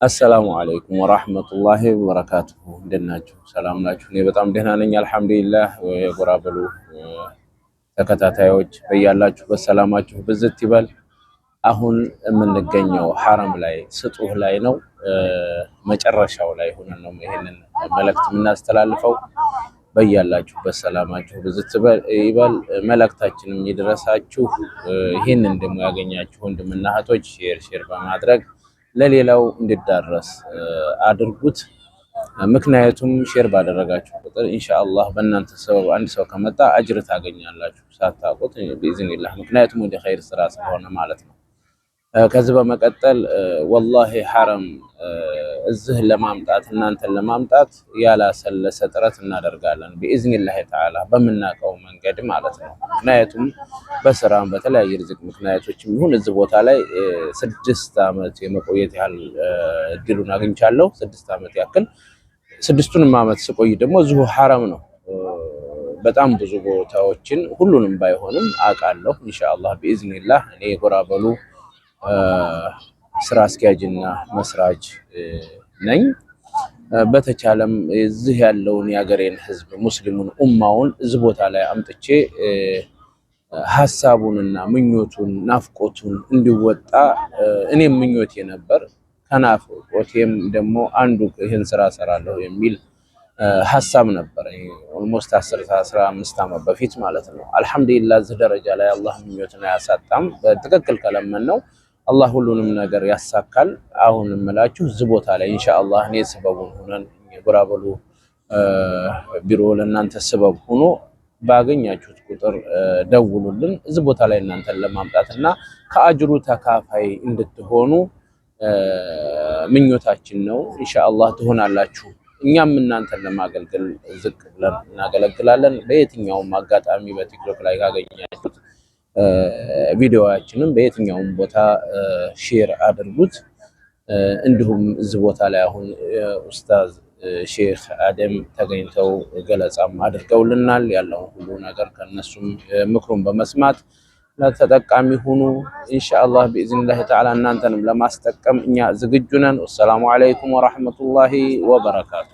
አሰላሙ አለይኩም ወራህመቱላሂ ወበረካቱሁ። እንደት ናችሁ? ሰላም ናችሁ? እኔ በጣም ደህና ነኝ አልሐምዱሊላህ። የጎራ በሉ ተከታታዮች በያላችሁበት ሰላማችሁ ብዝት ይበል። አሁን የምንገኘው ሐረም ላይ ስጡህ ላይ ነው። መጨረሻው ላይ ሆነን ነው ይሄንን መልእክት የምናስተላልፈው። በያላችሁበት ሰላማችሁ ብዝት ይበል። መልእክታችንም ይድረሳችሁ። ይሄንን ደግሞ ያገኛችሁ ወንድምና እህቶች ሼር በማድረግ ለሌላው እንዲዳረስ አድርጉት። ምክንያቱም ሼር ባደረጋችሁ ቁጥር ኢንሻአላህ በእናንተ ሰበብ አንድ ሰው ከመጣ አጅር ታገኛላችሁ ሳታውቁት ቢኢዝኒላህ። ምክንያቱም ወደ ኸይር ስራ ስለሆነ ማለት ነው። ከዚህ በመቀጠል ወላሂ ሐረም እዚህ ለማምጣት እናንተን ለማምጣት ያላሰለሰ ጥረት እናደርጋለን ቢኢዝኒላህ ተዓላ በምናውቀው መንገድ ማለት ነው። ምክንያቱም በስራም በተለያየ ርዝቅ ምክንያቶችም ይሁን እዚህ ቦታ ላይ 6 ዓመት የመቆየት ያህል እድሉን አግኝቻለሁ። 6 ዓመት ያክል 6ቱንም ዓመት ስቆይ ደግሞ እዚሁ ሐረም ነው። በጣም ብዙ ቦታዎችን ሁሉንም ባይሆንም አውቃለሁ ኢንሻአላህ ቢኢዝኒላህ። እኔ ጎራ በሉ ስራ አስኪያጅና መስራች ነኝ። በተቻለም እዚህ ያለውን የሀገሬን ህዝብ ሙስሊሙን ኡማውን እዚህ ቦታ ላይ አምጥቼ ሐሳቡንና ምኞቱን ናፍቆቱን እንዲወጣ እኔም ምኞቴ ነበር። ከናፍቆቴም ደግሞ አንዱ ይህን ስራ ሰራለሁ የሚል ሐሳብ ነበር። ኦልሞስት 10-15 ዓመት በፊት ማለት ነው። አልሐምዱሊላህ እዚህ ደረጃ ላይ አላህ ምኞትን አያሳጣም። በትክክል ከለመነው አላህ ሁሉንም ነገር ያሳካል። አሁን እምላችሁ እዚህ ቦታ ላይ ኢንሻአላህ እኔ ሰበቡን ሆነን የጎራ በሉ ቢሮ ለእናንተ ሰበብ ሆኖ ባገኛችሁት ቁጥር ደውሉልን። እዚህ ቦታ ላይ እናንተን ለማምጣትና ከአጅሩ ተካፋይ እንድትሆኑ ምኞታችን ነው። ኢንሻአላህ ትሆናላችሁ። እኛም እናንተን ለማገልገል ዝቅ ብለን እናገለግላለን። በየትኛውም አጋጣሚ በቲክቶክ ላይ ካገኛችሁት ቪዲዮአችንን በየትኛውም ቦታ ሼር አድርጉት። እንዲሁም እዚህ ቦታ ላይ አሁን ኡስታዝ ሼክ አደም ተገኝተው ገለጻም አድርገውልናል። ያለውን ሁሉ ነገር ከነሱም ምክሩን በመስማት ተጠቃሚ ሁኑ ኢንሻአላህ ቢኢዝኒላህ ተዓላ። እናንተንም ለማስጠቀም እኛ ዝግጁ ነን። ወሰላሙ አለይኩም ወራህመቱላሂ ወበረካቱ።